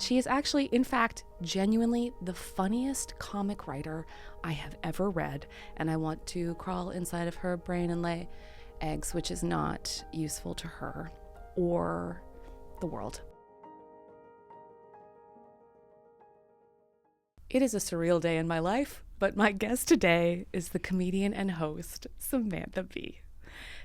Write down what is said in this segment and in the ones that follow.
She is actually, in fact, genuinely the funniest comic writer I have ever read, and I want to crawl inside of her brain and lay eggs, which is not useful to her or the world. It is a surreal day in my life, but my guest today is the comedian and host, Samantha Bee.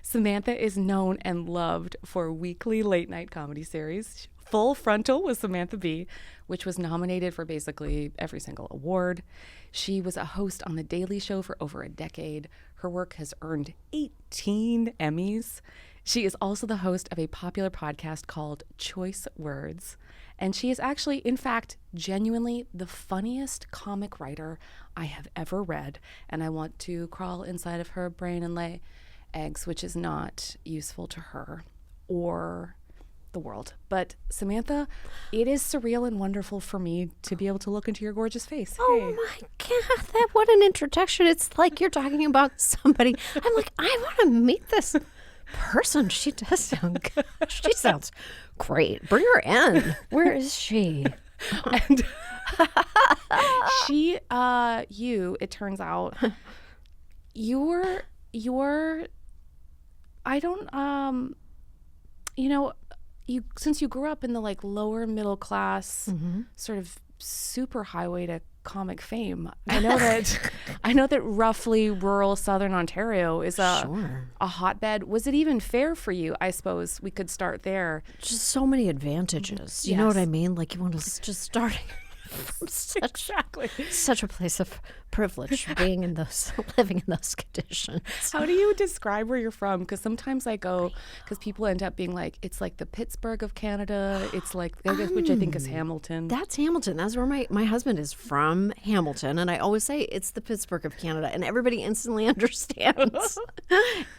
Samantha is known and loved for a weekly late-night comedy series, Full Frontal with Samantha Bee, which was nominated for basically every single award. She was a host on The Daily Show for over a decade. Her work has earned 18 Emmys. She is also the host of a popular podcast called Choice Words. And she is actually, in fact, genuinely the funniest comic writer I have ever read. And I want to crawl inside of her brain and lay eggs, which is not useful to her or the world. But Samantha, it is surreal and wonderful for me to be able to look into your gorgeous face. Oh Hey. my God, what an introduction. It's like you're talking about somebody. I'm like, I want to meet this person. She does sound good. She sounds great. Bring her in. Where is she? And it turns out, since you grew up in the like lower middle class, sort of super highway to comic fame, I know that roughly rural Southern Ontario is a hotbed. Was it even fair for you? I suppose we could start there. Just so many advantages. You know what I mean? Like you want to just starting from such a place of privilege, living in those conditions. How do you describe where you're from? Because sometimes I go, because people end up being like, it's like the Pittsburgh of Canada. It's like, which I think is Hamilton. That's Hamilton. That's where my husband is from, Hamilton. And I always say it's the Pittsburgh of Canada. And everybody instantly understands.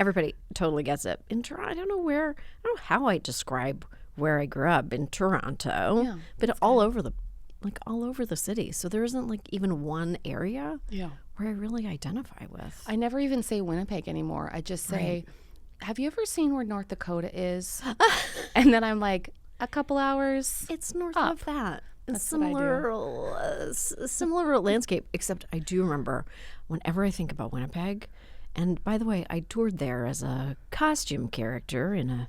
Everybody totally gets it. In Toronto, I don't know how I describe where I grew up in Toronto, but all over the city. So there isn't like even one area where I really identify with. I never even say Winnipeg anymore. I just say, have you ever seen where North Dakota is? And then I'm like, a couple hours. It's north up. of that. That's Similar landscape, except I do remember whenever I think about Winnipeg, and by the way, I toured there as a costume character in a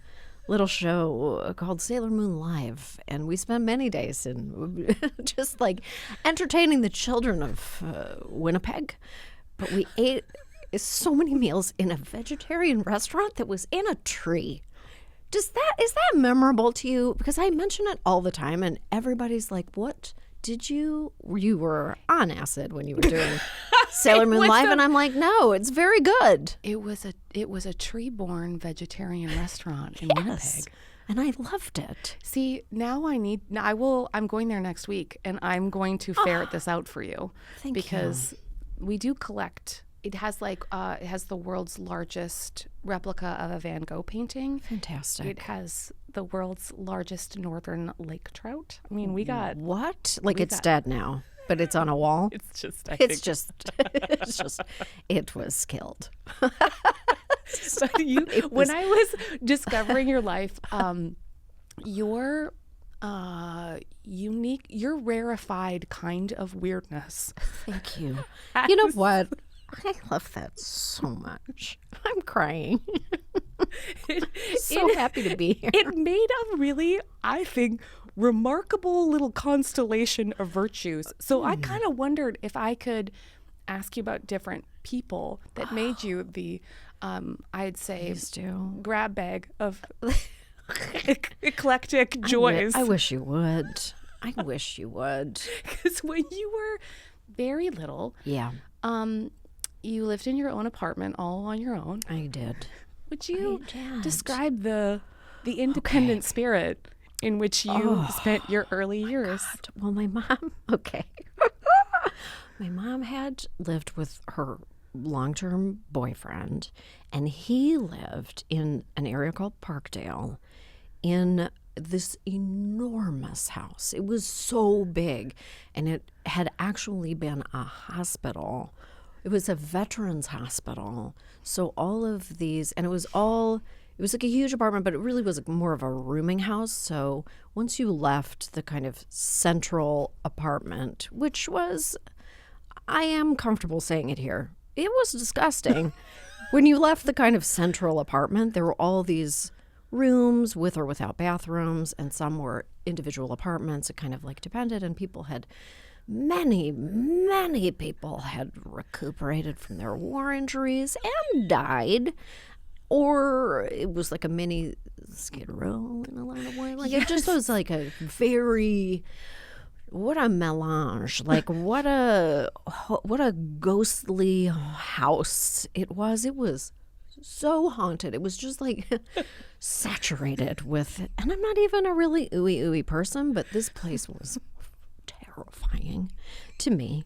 little show called Sailor Moon Live, and we spent many days in just like entertaining the children of Winnipeg. But we ate so many meals in a vegetarian restaurant that was in a tree. Is that memorable to you? Because I mention it all the time, and everybody's like, "What did you were on acid when you were doing Sailor Moon Live?" And I'm like, "No, it's very good." It was a tree-born vegetarian restaurant in Winnipeg, and I loved it. See, now I'm going there next week, and I'm going to ferret this out for you. Because we do collect. It has the world's largest replica of a Van Gogh painting. Fantastic. It has the world's largest northern lake trout. I mean, we got what? Like it's dead now, but it's on a wall. It was killed. So when I was discovering your life, your unique, your rarefied kind of weirdness. Thank you. You know what? I love that so much. I'm crying. Happy to be here. It made a really, I think, remarkable little constellation of virtues. So I kind of wondered if I could ask you about different people that made you the, I'd say, grab bag of eclectic joys. I wish you would. Because when you were very little, you lived in your own apartment all on your own. I did. Would you describe the independent spirit in which you spent your early years? God. Well, my mom, my mom had lived with her long-term boyfriend, and he lived in an area called Parkdale in this enormous house. It was so big, and it had actually been a hospital. It was a veterans hospital. So all of these, and it was all It was like a huge apartment, but it really was more of a rooming house. So once you left the kind of central apartment, which was, I am comfortable saying it here, it was disgusting. When you left the kind of central apartment, there were all these rooms with or without bathrooms, and some were individual apartments. It kind of like depended, and people had, many people had recuperated from their war injuries and died. Or it was like a mini Skid Row in a lot of ways. Like, it just was like a very, what a melange. Like, what a ghostly house it was. It was so haunted. It was just like saturated with, and I'm not even a really ooey person, but this place was terrifying to me.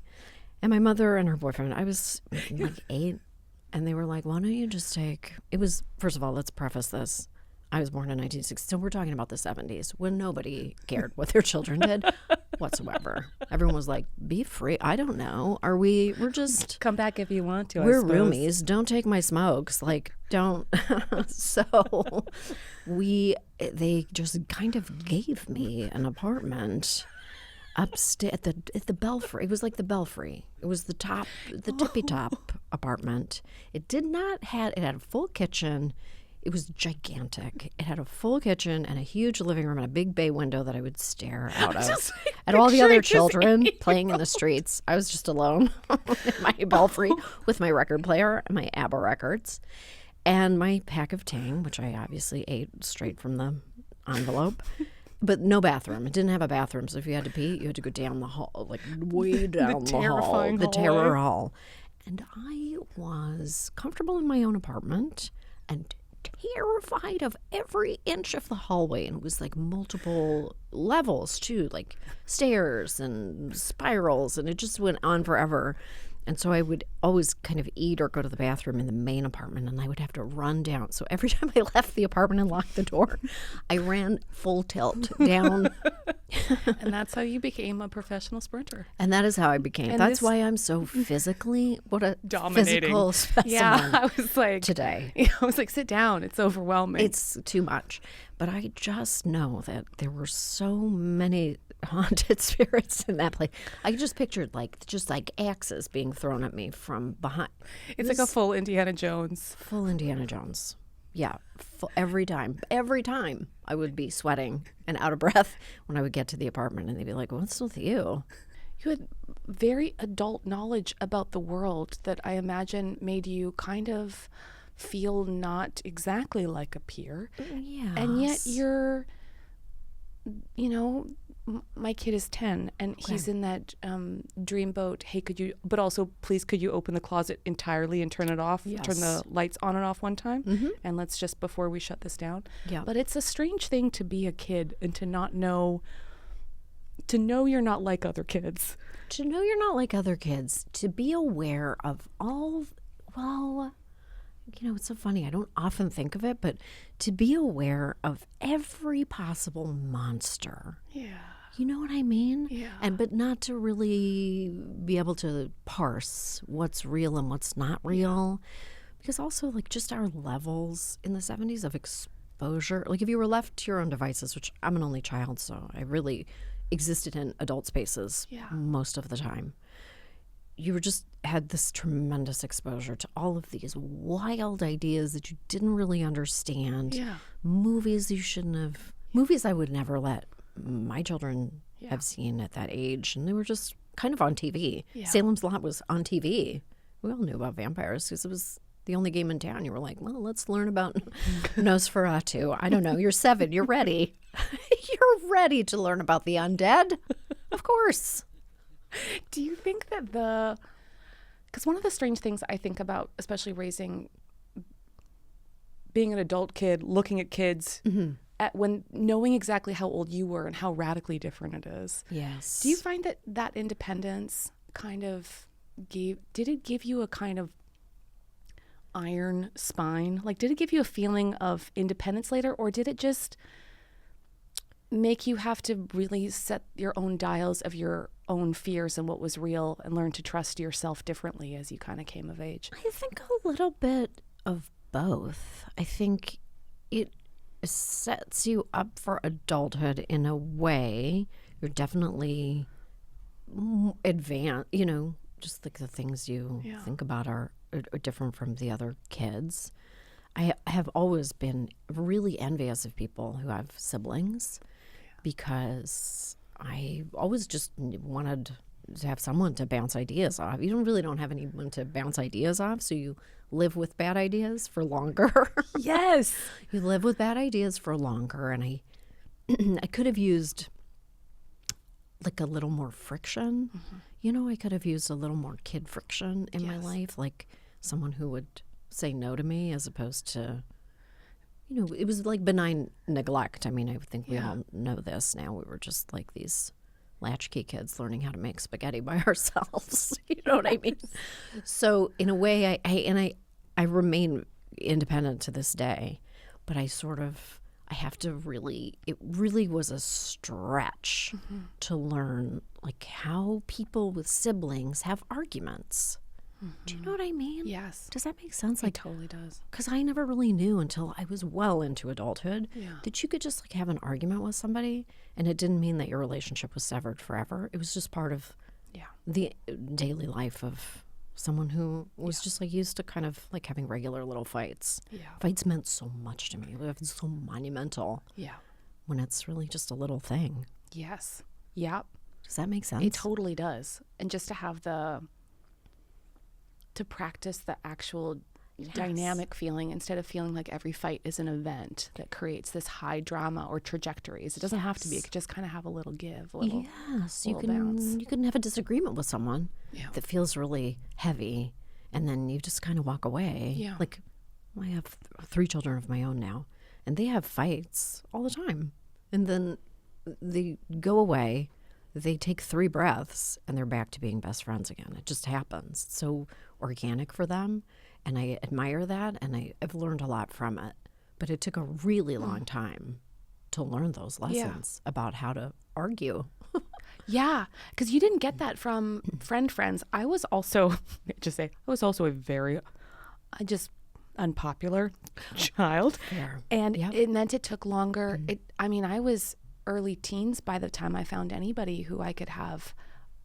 And my mother and her boyfriend, I was like 8, and they were like, why don't you just take, it was, first of all, let's preface this. I was born in 1960, so we're talking about the 70s when nobody cared what their children did whatsoever. Everyone was like, be free. I don't know. We're just. Come back if you want to, We're roomies. Don't take my smokes. Like, don't. So they just kind of gave me an apartment upstairs at the Belfry. It was like the Belfry. It was the tippy top apartment. It had a full kitchen. It was gigantic. It had a full kitchen and a huge living room and a big bay window that I would stare out of at all the other children playing in the streets. I was just alone in my Belfry with my record player and my ABBA records and my pack of Tang, which I obviously ate straight from the envelope. But no bathroom. It didn't have a bathroom, so if you had to pee, you had to go down the hall, like way down the hall, the terror hall. And I was comfortable in my own apartment and terrified of every inch of the hallway. And it was like multiple levels too, like stairs and spirals, and it just went on forever. And so I would always kind of eat or go to the bathroom in the main apartment, and I would have to run down. So every time I left the apartment and locked the door, I ran full tilt down. And that's how you became a professional sprinter. And that is how I became. That's why I'm so physically, what a dominating physical specimen. Yeah, I was like, today. I was like, sit down. It's overwhelming. It's too much. But I just know that there were so many haunted spirits in that place. I just pictured like axes being thrown at me from behind. It's like a full Indiana Jones. Full Indiana Jones. Yeah. Every time I would be sweating and out of breath when I would get to the apartment, and they'd be like, what's with you? You had very adult knowledge about the world that I imagine made you kind of feel not exactly like a peer. Yeah. And yet you're, my kid is 10 and he's in that dreamboat. Hey, but also please could you open the closet entirely and turn it off? Yes. Turn the lights on and off one time. Mm-hmm. And let's just, before we shut this down. Yeah. But it's a strange thing to be a kid and to know you're not like other kids. To know you're not like other kids. To be aware of it's so funny. I don't often think of it, but to be aware of every possible monster. Yeah. You know what I mean? Yeah. But not to really be able to parse what's real and what's not real. Because also, like, just our levels in the 70s of exposure. Like, if you were left to your own devices, which I'm an only child, so I really existed in adult spaces most of the time. You had this tremendous exposure to all of these wild ideas that you didn't really understand. Yeah. Movies movies I would never let my children have seen at that age. And they were just kind of on TV. Yeah. Salem's Lot was on TV. We all knew about vampires because it was the only game in town. You were like, well, let's learn about Nosferatu. I don't know. You're 7. You're ready. You're ready to learn about the undead. Of course. Do you think that because one of the strange things I think about, especially being an adult kid, looking at kids, when knowing exactly how old you were and how radically different it is. Yes. Do you find that independence kind of did it give you a kind of iron spine? Like, did it give you a feeling of independence later, or did it just make you have to really set your own dials of your own fears and what was real and learn to trust yourself differently as you kind of came of age? I think a little bit of both. I think it sets you up for adulthood in a way. You're definitely advanced, just like the things you think about are different from the other kids. I have always been really envious of people who have siblings because I always just wanted to have someone to bounce ideas off. You don't have anyone to bounce ideas off, so you live with bad ideas for longer. Yes. You live with bad ideas for longer, and I could have used like a little more friction. I could have used a little more kid friction in my life, like someone who would say no to me as opposed to, it was like benign neglect. I mean, I think we all know this now. We were just like these latchkey kids learning how to make spaghetti by ourselves. You know what I mean? So in a way, I remain independent to this day, but I have to it really was a stretch to learn like how people with siblings have arguments. Do you know what I mean? Yes. Does that make sense? It totally does. Because I never really knew until I was well into adulthood that you could just like have an argument with somebody and it didn't mean that your relationship was severed forever. It was just part of the daily life of someone who was just like used to kind of like having regular little fights. Yeah. Fights meant so much to me. It's so monumental. Yeah. When it's really just a little thing. Yes. Yep. Does that make sense? It totally does. And just to have to practice the actual dynamic feeling instead of feeling like every fight is an event that creates this high drama or trajectories. It doesn't have to be. It could just kind of have a little give, you can have a disagreement with someone that feels really heavy, and then you just kind of walk away. Yeah. Like I have 3 children of my own now, and they have fights all the time, and then they go away. They take 3 breaths and they're back to being best friends again. It just happens. It's so organic for them. And I admire that. And I've learned a lot from it. But it took a really long time to learn those lessons about how to argue. Yeah. Because you didn't get that from friends. I was also, a very, unpopular child. Fair. And it meant it took longer. I was early teens by the time I found anybody who I could have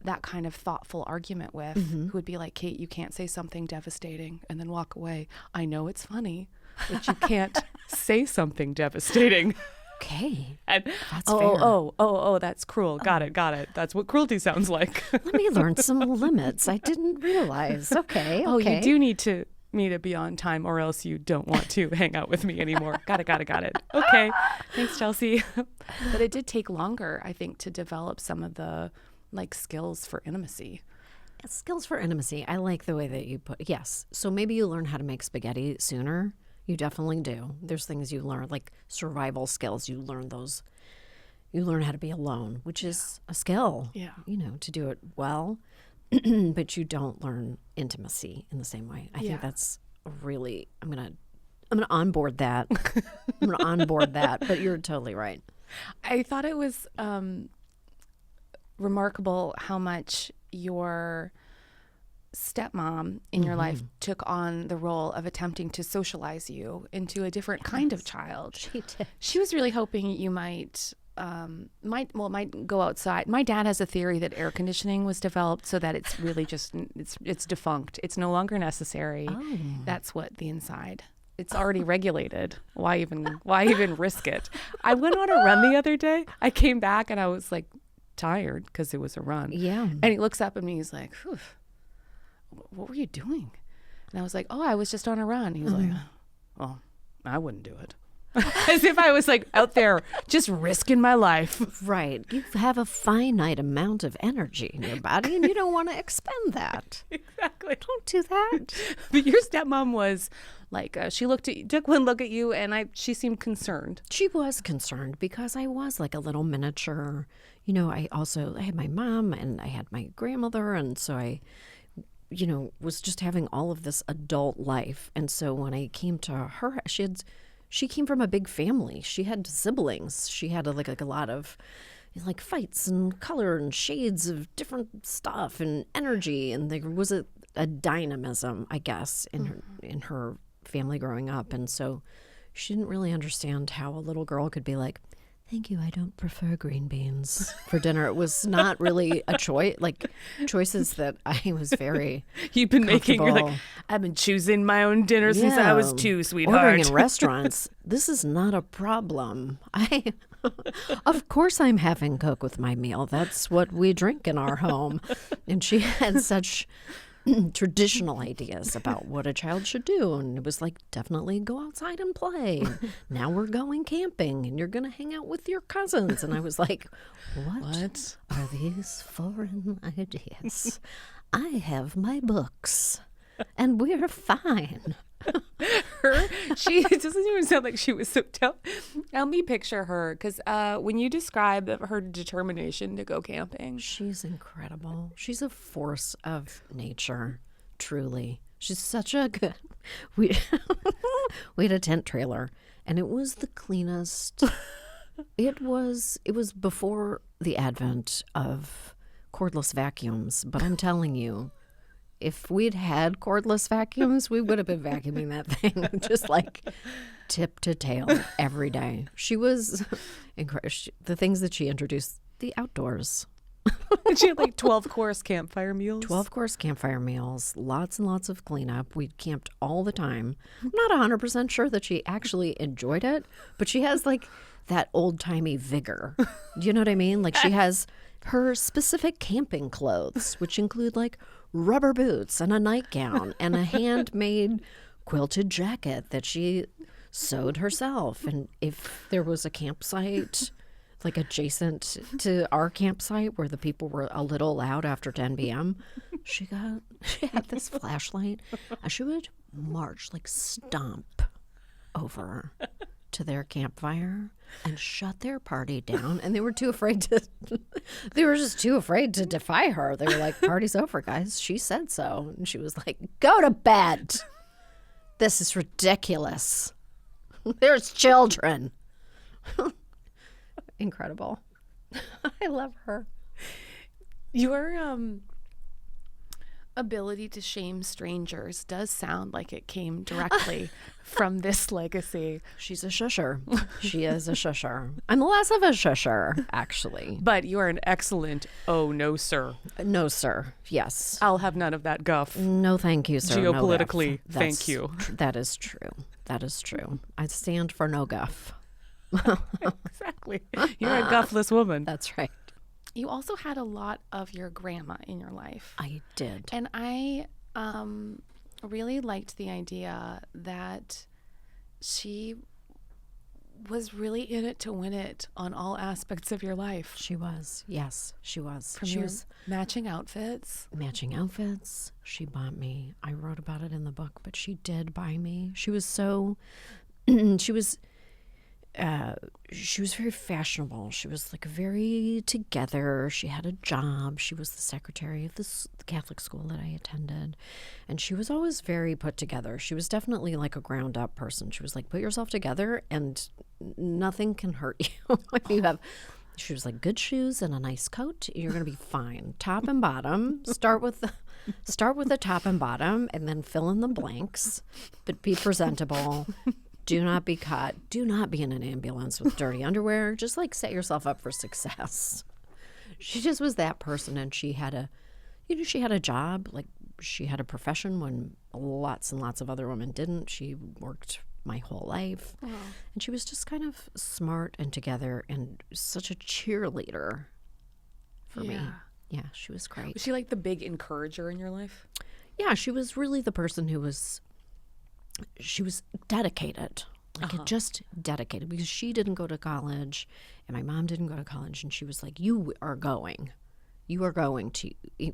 that kind of thoughtful argument with, who would be like, Kate, you can't say something devastating and then walk away. I know it's funny, but you can't say something devastating. Okay. And, that's fair. That's cruel. Got it. That's what cruelty sounds like. Let me learn some limits. I didn't realize. Okay. Oh, you do need me to be on time or else you don't want to hang out with me anymore. Got it. Okay. Thanks, Chelsea. But it did take longer, I think, to develop some of the skills for intimacy. Skills for intimacy. I like the way that you put. Yes. So maybe you learn how to make spaghetti sooner. You definitely do. There's things you learn, like survival skills. You learn those. You learn how to be alone, which is a skill. Yeah. To do it well. But you don't learn intimacy in the same way. I think that's really. I'm gonna onboard that. I'm gonna onboard that. But you're totally right. I thought it was remarkable how much your stepmom in your life took on the role of attempting to socialize you into a different kind of child. She did. She was really hoping you might go outside. My dad has a theory that air conditioning was developed so that it's really just it's defunct. It's no longer necessary. Oh. That's what the inside. It's already regulated. Why even risk it? I went on a run the other day. I came back and I was like tired because it was a run. Yeah. And he looks up at me. He's like, "What were you doing?" And I was like, "Oh, I was just on a run." He was like, "Well, I wouldn't do it." As if I was out there just risking my life. Right. You have a finite amount of energy in your body and you don't want to expend that. Exactly. Don't do that. But your stepmom was she took one look at you and she seemed concerned. She was concerned because I was like a little miniature. I had my mom and I had my grandmother. And so I, was just having all of this adult life. And so when I came to her, she came from a big family. She had siblings. She had a lot of fights and color and shades of different stuff and energy. And there was a dynamism, I guess, in her family growing up. And so She didn't really understand how a little girl could be like, thank you, I don't prefer green beans for dinner. It was not really a choice, like choices that I was very You've been making, you're like, comfortable. I've been choosing my own dinner since I was 2, sweetheart. Ordering in restaurants, this is not a problem. Of course I'm having Coke with my meal. That's what we drink in our home. And she had such traditional ideas about what a child should do. And it was like, definitely go outside and play. Now we're going camping and you're going to hang out with your cousins. And I was like, what are these foreign ideas? I have my books and we're fine. She doesn't even sound like she was so help me picture her, because when you describe her determination to go camping, she's incredible. She's a force of nature, truly. She's such a good. We had a tent trailer, and it was the cleanest. It was before the advent of cordless vacuums, but I'm telling you, if we'd had cordless vacuums, we would have been vacuuming that thing just like tip to tail every day. She was incredible. The things that she introduced, the outdoors. She had like 12-course campfire meals. 12-course campfire meals, lots and lots of cleanup. We camped all the time. I'm not 100% sure that she actually enjoyed it, but she has like that old-timey vigor. Do you know what I mean? Like she has her specific camping clothes, which include like rubber boots and a nightgown and a handmade quilted jacket that she sewed herself. And if there was a campsite like adjacent to our campsite where the people were a little loud after 10 p.m., she had this flashlight and she would march, like stomp over to their campfire and shut their party down. And they were just too afraid to defy her. They were like, party's over, guys. She said so. And she was like, go to bed. This is ridiculous. There's children. Incredible. I love her. Your ability to shame strangers does sound like it came directly from this legacy. She's a shusher. She is a shusher. I'm less of a shusher, actually. But you are an excellent, oh, no, sir. No, sir. Yes. I'll have none of that guff. No, thank you, sir. Geopolitically, no thank you. That is true. That is true. I stand for no guff. Exactly. You're a guffless woman. That's right. You also had a lot of your grandma in your life. I did. And I really liked the idea that she was really in it to win it on all aspects of your life. She was. Yes, she was. From she your was matching outfits. matching outfits. She bought me. I wrote about it in the book, but she did buy me. She was so she was very fashionable. She was like very together. She had a job. She was the secretary of the Catholic school that I attended. And she was always very put together. She was definitely like a ground up person. She was like, put yourself together and nothing can hurt you. She was like, good shoes and a nice coat. You're going to be fine. Top and bottom. Start with the top and bottom and then fill in the blanks, but be presentable. Do not be caught. Do not be in an ambulance with dirty underwear. Just like set yourself up for success. She just was that person, and she had a job. Like she had a profession when lots and lots of other women didn't. She worked my whole life, and she was just kind of smart and together, and such a cheerleader for me. Yeah, she was great. Was she like the big encourager in your life? Yeah, she was really the person who was. She was dedicated, just dedicated, because she didn't go to college and my mom didn't go to college. And she was like, you are going to,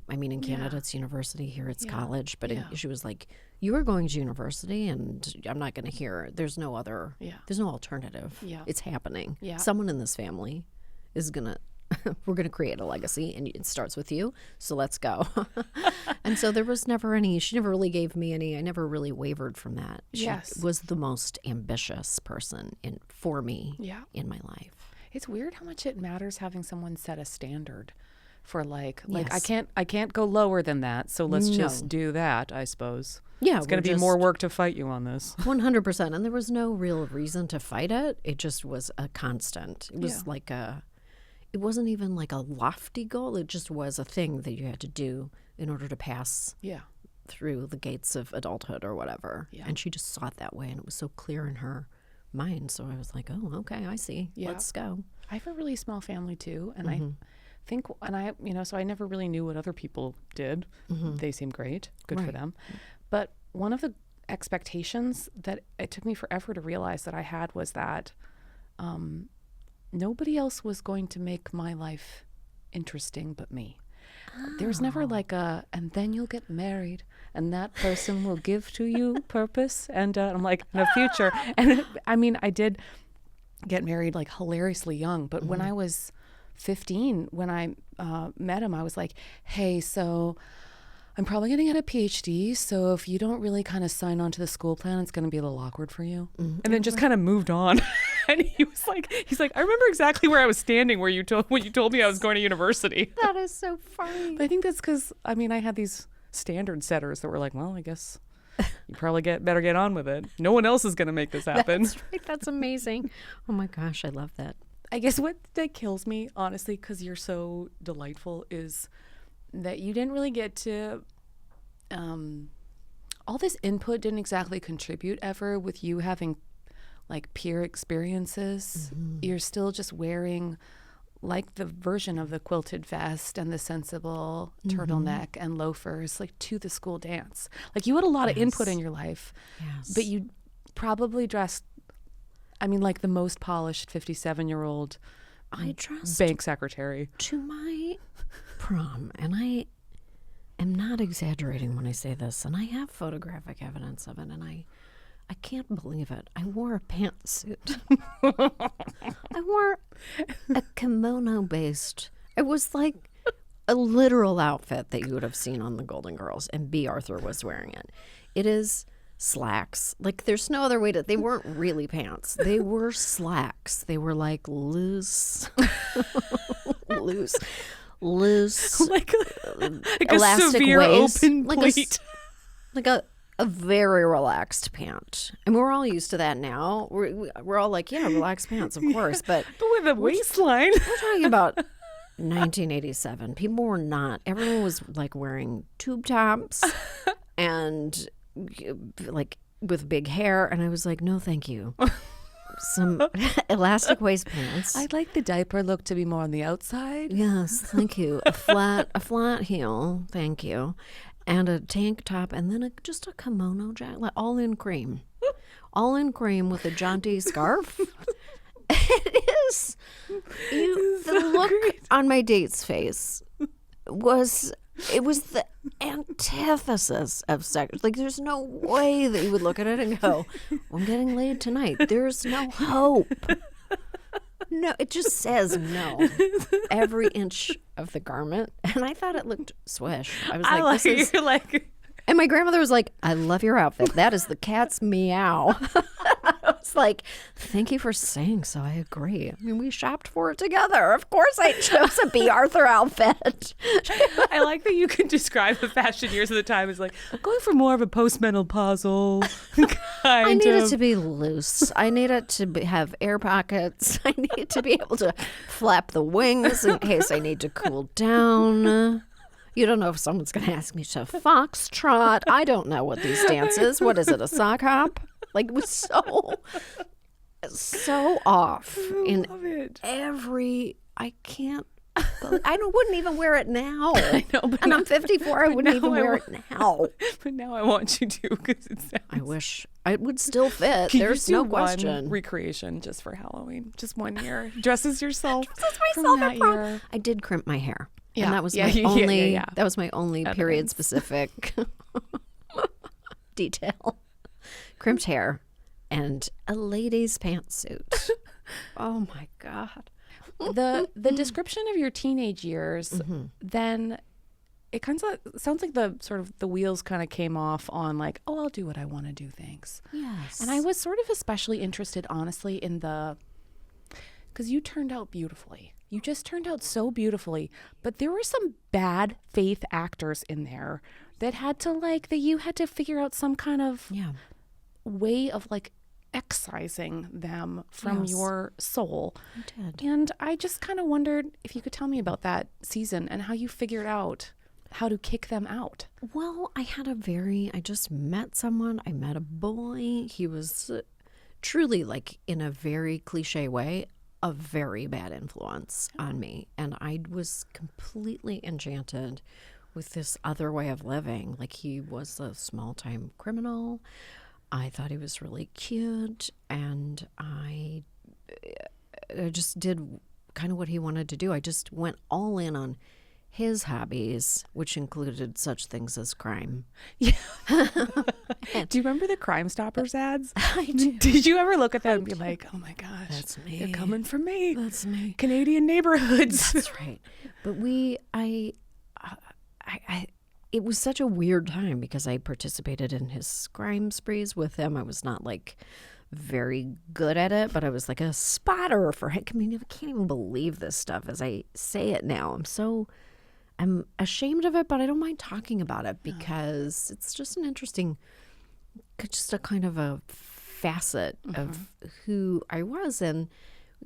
I mean, in Canada, it's university, here it's college. But she was like, you are going to university and I'm not going to hear, there's no alternative. Yeah. It's happening. Yeah. Someone in this family is going to, we're going to create a legacy and it starts with you. So let's go. And so there was never she never really gave me any, I never really wavered from that. She was the most ambitious person for me in my life. It's weird how much it matters having someone set a standard for like Yes. I can't go lower than that. So let's No. just do that, I suppose. Yeah, It's going to be more work to fight you on this. 100%. And there was no real reason to fight it. It just was a constant. It was it wasn't even like a lofty goal. It just was a thing that you had to do in order to pass Yeah. through the gates of adulthood or whatever. Yeah. And she just saw it that way. And it was so clear in her mind. So I was like, oh, okay, I see. Yeah. Let's go. I have a really small family too, and Mm-hmm. I think, and I, so I never really knew what other people did. They seem great, good for Right. them. But one of the expectations that it took me forever to realize that I had was that nobody else was going to make my life interesting but me. There's never like and then you'll get married and that person will give to you purpose and I'm like, in the future. And I mean, I did get married like hilariously young, but when I was 15, when I met him, I was like, hey, so I'm probably going to get a PhD. So if you don't really kind of sign on to the school plan, it's going to be a little awkward for you. And then just kind of moved on. And he's like, I remember exactly where I was standing when you told me I was going to university. That is so funny. But I think that's because, I mean, I had these standard setters that were like, well, I guess you probably better get on with it. No one else is going to make this happen. That's right. That's amazing. Oh my gosh, I love that. I guess what that kills me, honestly, because you're so delightful, is that you didn't really get to all this input didn't exactly contribute ever with you having like peer experiences. You're still just wearing like the version of the quilted vest and the sensible turtleneck and loafers like to the school dance. Like you had a lot of input in your life, but you probably dressed, I mean, like the most polished 57-year-old I dressed bank secretary. to my prom, and I am not exaggerating when I say this, and I have photographic evidence of it, and I can't believe it. I wore a pantsuit. I wore a kimono-based. It was like a literal outfit that you would have seen on the Golden Girls, and B. Arthur was wearing it. It is slacks. Like there's no other way to. They weren't really pants. They were slacks. They were like loose, loose. like a elastic severe waist, open like pleat. like a very relaxed pant. And we're all used to that now. We're all like, yeah, relaxed pants, of course. But But with a waistline. we're talking about 1987. People were not. Everyone was like wearing tube tops and like with big hair. And I was like, no, thank you. Some elastic waist pants. I'd like the diaper look to be more on the outside. Yes, thank you. A flat heel, thank you, and a tank top, and then just a kimono jacket, like all in cream with a jaunty scarf. It is. The look on my date's face was. It was the antithesis of sex. Like, there's no way that you would look at it and go, I'm getting laid tonight. There's no hope. No, it just says no. Every inch of the garment. And I thought it looked swish. I was like, this is... You're like... And my grandmother was like, I love your outfit. That is the cat's meow. I was like, thank you for saying so. I agree. I mean, we shopped for it together. Of course I chose a B. Arthur outfit. I like that you can describe the fashion years of the time as like going for more of a postmenopausal kind I need of... it to be loose. I need it to have air pockets. I need to be able to flap the wings in case I need to cool down. You don't know if someone's going to ask me to foxtrot. I don't know what these dances. What is it, a sock hop? Like, it was so off in every. I can't. I wouldn't even wear it now. I know, but and I'm 54. I wouldn't even wear it now. But now I want you to because it sounds... I wish it would still fit. Can you There's do no one question. recreation just for Halloween, just 1 year. Dresses yourself. Dresses from myself that at prom. year. I did crimp my hair. Yeah, And that was yeah, my yeah, only. yeah. That was my only Evidence. period specific detail. Crimped hair and a lady's pantsuit. Oh my God. The description of your teenage years, then it kind of sounds like the wheels kind of came off on like, oh, I'll do what I want to do, thanks. Yes. And I was sort of especially interested, honestly, in because you turned out beautifully. You just turned out so beautifully. But there were some bad faith actors in there that had to that you had to figure out some kind of way of excising them from your soul. I did. And I just kind of wondered if you could tell me about that season and how you figured out how to kick them out. Well, I just met someone. I met a boy. He was truly, in a very cliche way, a very bad influence on me. And I was completely enchanted with this other way of living. He was a small-time criminal. I thought he was really cute, and I just did kind of what he wanted to do. I just went all in on his hobbies, which included such things as crime. Yeah. Do you remember the Crime Stoppers ads? I do. Did you ever look at that and be like, oh my gosh, that's me. They're coming for me. That's me. Canadian neighborhoods. That's right. But it was such a weird time because I participated in his Scrim Sprees with him. I was not very good at it, but I was a spotter for him. I mean, I can't even believe this stuff as I say it now. I'm ashamed of it, but I don't mind talking about it because it's just an interesting, just a kind of a facet of who I was. And,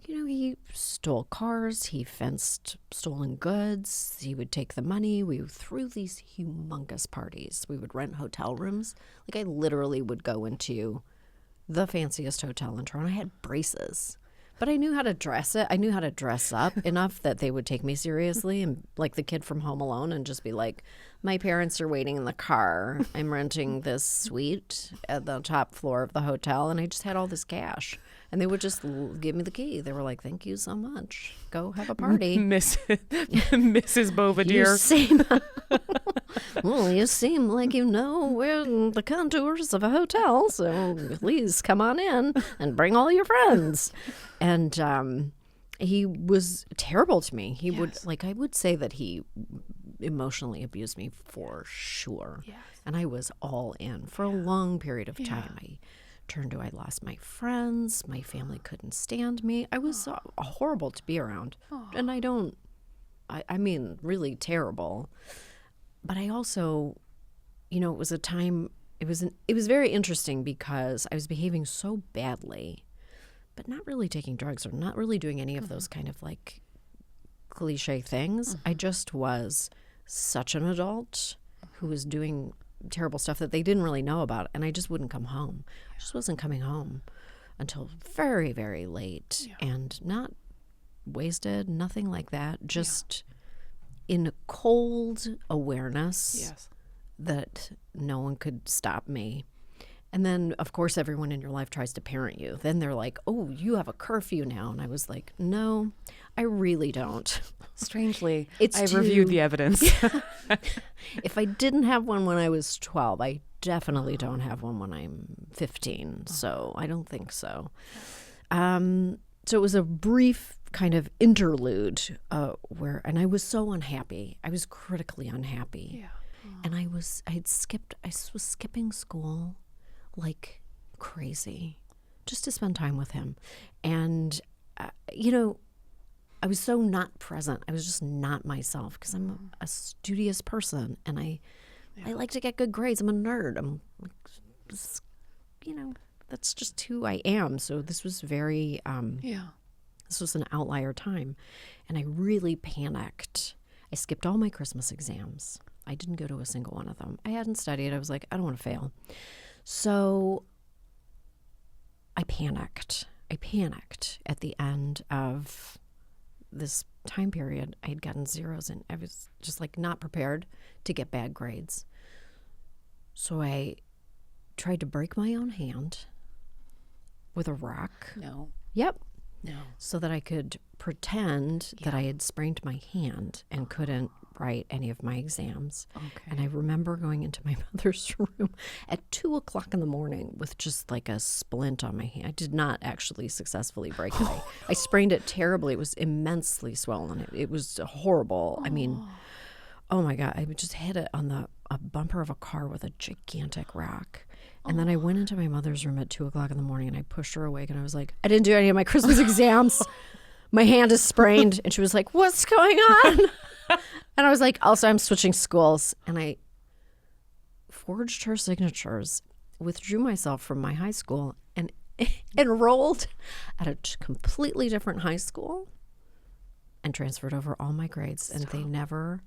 he stole cars, he fenced stolen goods, he would take the money. We threw these humongous parties. We would rent hotel rooms. I literally would go into the fanciest hotel in Toronto. I had braces. But I knew how to dress it. I knew how to dress up enough that they would take me seriously, and the kid from Home Alone, and just be like, my parents are waiting in the car. I'm renting this suite at the top floor of the hotel, and I just had all this cash. And they would just give me the key. They were like, thank you so much. Go have a party. Mrs. Bovadier. You seem like you know where the contours of a hotel, so please come on in and bring all your friends. And he was terrible to me. He would, I would say that he emotionally abused me for sure. Yes. And I was all in for a long period of time. I lost my friends. My family couldn't stand me. I was horrible to be around. And I mean, really terrible. But I also, it was a time, it was very interesting because I was behaving so badly, but not really taking drugs or not really doing any of those kind of cliche things. I just was such an adult who was doing terrible stuff that they didn't really know about, and I just wouldn't come home. I just wasn't coming home until very, very late, and not wasted, nothing like that, just in cold awareness that no one could stop me. And then, of course, everyone in your life tries to parent you. Then they're like, oh, you have a curfew now. And I was like, no, I really don't. Strangely, I've reviewed the evidence. If I didn't have one when I was 12, I definitely don't have one when I'm 15. So I don't think so. So it was a brief kind of interlude and I was so unhappy. I was critically unhappy. Yeah. And I was skipping school like crazy just to spend time with him. And, I was so not present. I was just not myself because I'm a studious person, and I like to get good grades. I'm a nerd. I'm, that's just who I am. So this was very, this was an outlier time, and I really panicked. I skipped all my Christmas exams. I didn't go to a single one of them. I hadn't studied. I was like, I don't want to fail. So I panicked. At the end of this time period. I had gotten zeros, and I was just not prepared to get bad grades. So I tried to break my own hand with a rock. No. Yep. No. So that I could pretend that I had sprained my hand and couldn't write any of my exams. Okay. And I remember going into my mother's room at 2:00 in the morning with just a splint on my hand. I did not actually successfully break it. I sprained it terribly. It was immensely swollen. It was horrible. I mean, oh my God, I just hit it on a bumper of a car with a gigantic rock. And then I went into my mother's room at 2:00 in the morning, and I pushed her awake, and I was like, I didn't do any of my Christmas exams. my hand is sprained. And she was like, what's going on? And I was like, also, I'm switching schools. And I forged her signatures, withdrew myself from my high school, and enrolled at a completely different high school and transferred over all my grades. And they never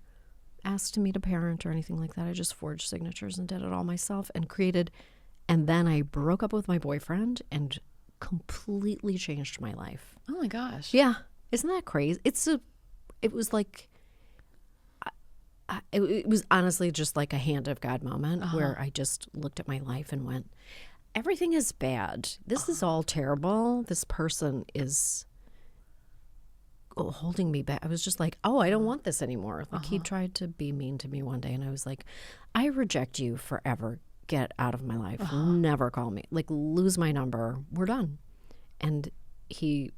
asked to meet a parent or anything like that. I just forged signatures and did it all myself and created. And then I broke up with my boyfriend and completely changed my life. Oh my gosh. Yeah. Isn't that crazy? It was like, it was honestly just like a hand of God moment where I just looked at my life and went, everything is bad. This is all terrible. This person is holding me back. I was just like, I don't want this anymore. Like he tried to be mean to me one day and I was like, I reject you forever. Get out of my life. Never call me. Like lose my number. We're done. And he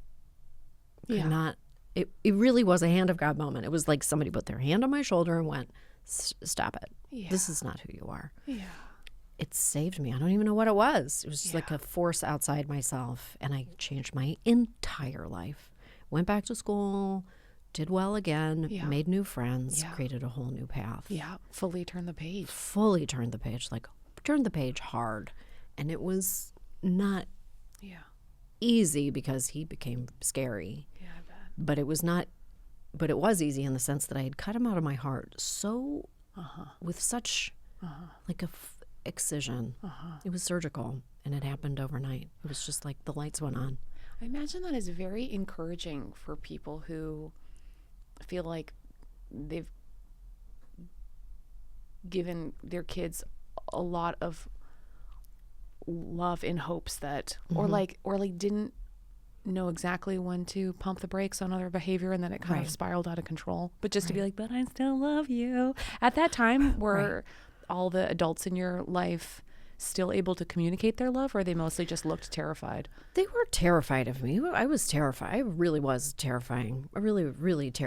could not. It really was a hand of God moment. It was like somebody put their hand on my shoulder and went, stop it. Yeah. This is not who you are. Yeah. It saved me. I don't even know what it was. It was just like a force outside myself. And I changed my entire life. Went back to school, did well again, made new friends, created a whole new path. Yeah. Fully turned the page. Fully turned the page. Like turned the page hard. And it was not easy because he became scary. Yeah, I bet. But it was not, but it was easy in the sense that I had cut him out of my heart so, with such, like a excision. It was surgical and it happened overnight. It was just like the lights went on. I imagine that is very encouraging for people who feel like they've given their kids a lot of love in hopes that or like didn't know exactly when to pump the brakes on other behavior and then it kind of spiraled out of control, but just to be like, but I still love you. At that time, were all the adults in your life still able to communicate their love, or they mostly just looked terrified? They were terrified of me. I was terrified. I really was terrifying. I really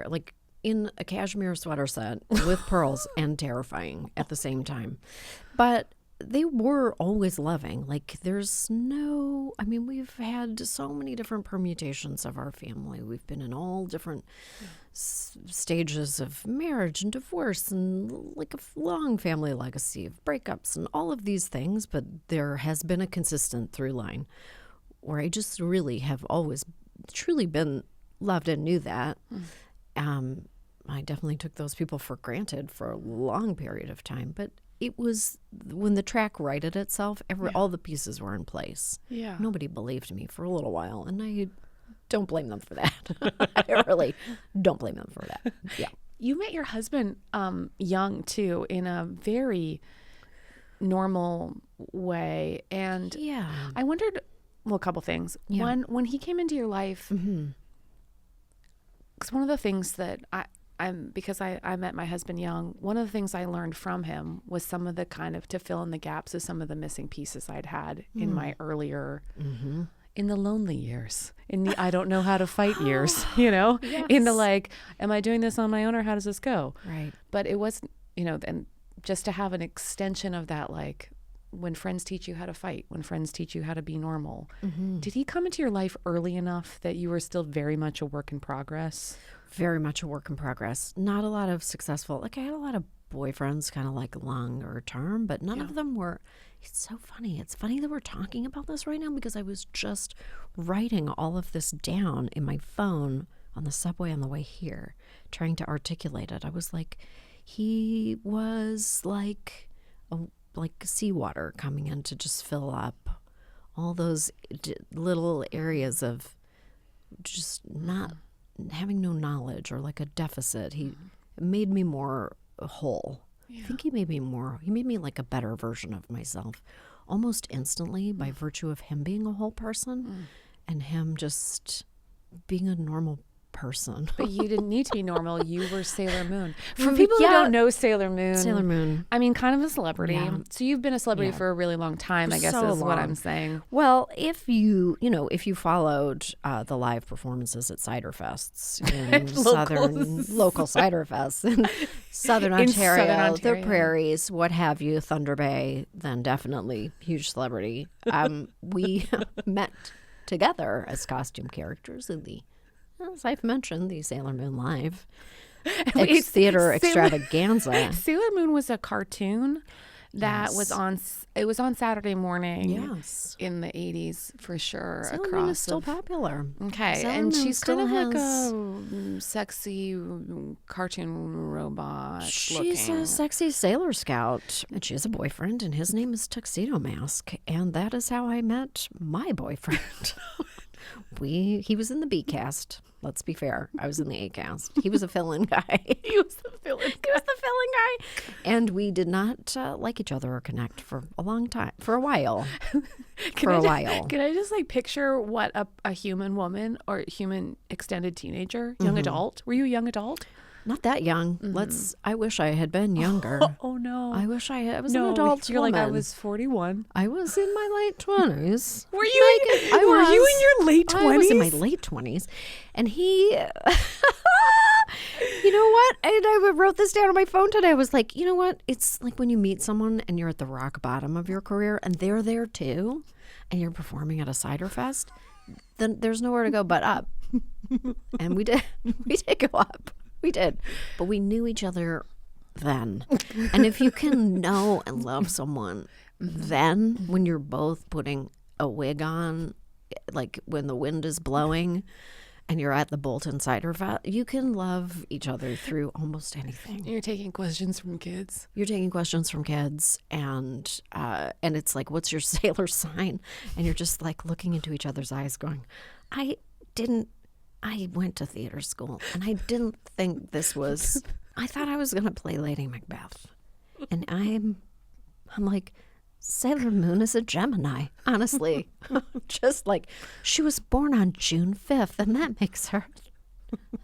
like in a cashmere sweater set with pearls and terrifying at the same time. But they were always loving. Like there's no, I mean, we've had so many different permutations of our family. We've been in all different stages of marriage and divorce and like a long family legacy of breakups and all of these things. But there has been a consistent through line where I just really have always truly been loved and knew that. I definitely took those people for granted for a long period of time, but it was when the track righted itself, all the pieces were in place. Yeah. Nobody believed me for a little while, and I don't blame them for that. I really don't blame them for that. Yeah. You met your husband young, too, in a very normal way. And I wondered, a couple things. Yeah. When he came into your life, because one of the things that because I met my husband young, one of the things I learned from him was some of the kind of to fill in the gaps of some of the missing pieces I'd had in my earlier, in the lonely years, in the I don't know how to fight years, in the like, am I doing this on my own or how does this go? Right. But it was, and just to have an extension of that, like when friends teach you how to fight, when friends teach you how to be normal. Did he come into your life early enough that you were still very much a work in progress? Very much a work in progress. Not a lot of successful, like I had a lot of boyfriends kind of like longer term, but none of them were. It's so funny. It's funny that we're talking about this right now because I was just writing all of this down in my phone on the subway on the way here, trying to articulate it. I was like, he was like seawater coming in to just fill up all those little areas of just not having no knowledge or like a deficit. He made me more whole. I think he made me like a better version of myself almost instantly by virtue of him being a whole person and him just being a normal person. But you didn't need to be normal. You were Sailor Moon. For people who don't know Sailor Moon, I mean, kind of a celebrity. Yeah. So you've been a celebrity for a really long time, I guess is what I'm saying. Well, if you followed the live performances at cider fests in local cider fests in Southern Ontario, the prairies, what have you, Thunder Bay, then definitely huge celebrity. We met together as costume characters in the As I've mentioned, the Sailor Moon Live Wait, theater Sailor- extravaganza. Sailor Moon was a cartoon that Yes. was on. It was on Saturday morning. Yes. In the 80s for sure. Sailor Moon across is still the- popular. Okay, Sailor and Moon she's kind still of like has- a sexy cartoon robot. She's looking. a sexy Sailor Scout, and she has a boyfriend, and his name is Tuxedo Mask, and that is how I met my boyfriend. He was in the B cast. Let's be fair. I was in the A cast. He was a fill-in guy. He was the villain. He was the filling guy. And we did not like each other or connect for a long time. For a while. Can I just like picture what a human woman or human extended teenager, young adult? Were you a young adult? Not that young. I wish I had been younger. Oh no. I wish I was no, an adult you're woman. like I was 41. I was in my late 20s. Were you? Were you in your late 20s? I was in my late 20s. And he... You know what? And I wrote this down on my phone today. I was like, you know what? It's like when you meet someone and you're at the rock bottom of your career and they're there too, and you're performing at a cider fest, then there's nowhere to go but up. And we did. We did go up. We did. But we knew each other then. And if you can know and love someone then, when you're both putting a wig on, like when the wind is blowing and you're at the Bolton Cider Fest, you can love each other through almost anything. You're taking questions from kids. You're taking questions from kids, and it's like, what's your sailor sign? And you're just like looking into each other's eyes going, I went to theater school, and I didn't think this was, I thought I was going to play Lady Macbeth. And I'm like, Sailor Moon is a Gemini, honestly. Just like, she was born on June 5th, and that makes her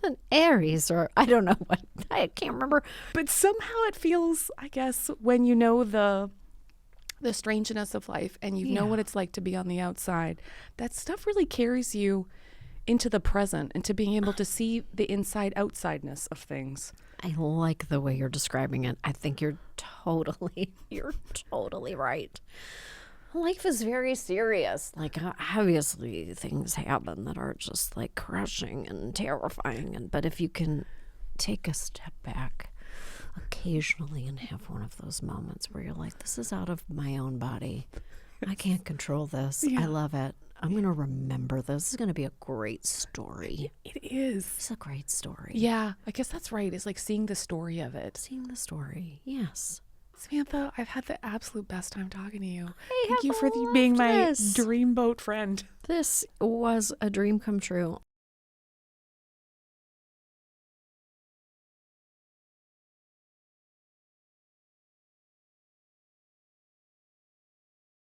an Aries, or I don't know what, I can't remember. But somehow it feels, I guess, when you know the strangeness of life and you know what it's like to be on the outside, that stuff really carries you into the present, into being able to see the inside outsideness of things. I like the way you're describing it. I think you're totally right. Life is very serious. Like, obviously things happen that are just like crushing and terrifying. But if you can take a step back occasionally and have one of those moments where you're like, this is out of my own body. I can't control this. I love it. I'm going to remember this. This is going to be a great story. It is. It's a great story. Yeah, I guess that's right. It's like seeing the story of it. Seeing the story, yes. Samantha, I've had the absolute best time talking to you. I Thank you have for loved being my this. dreamboat friend. This was a dream come true.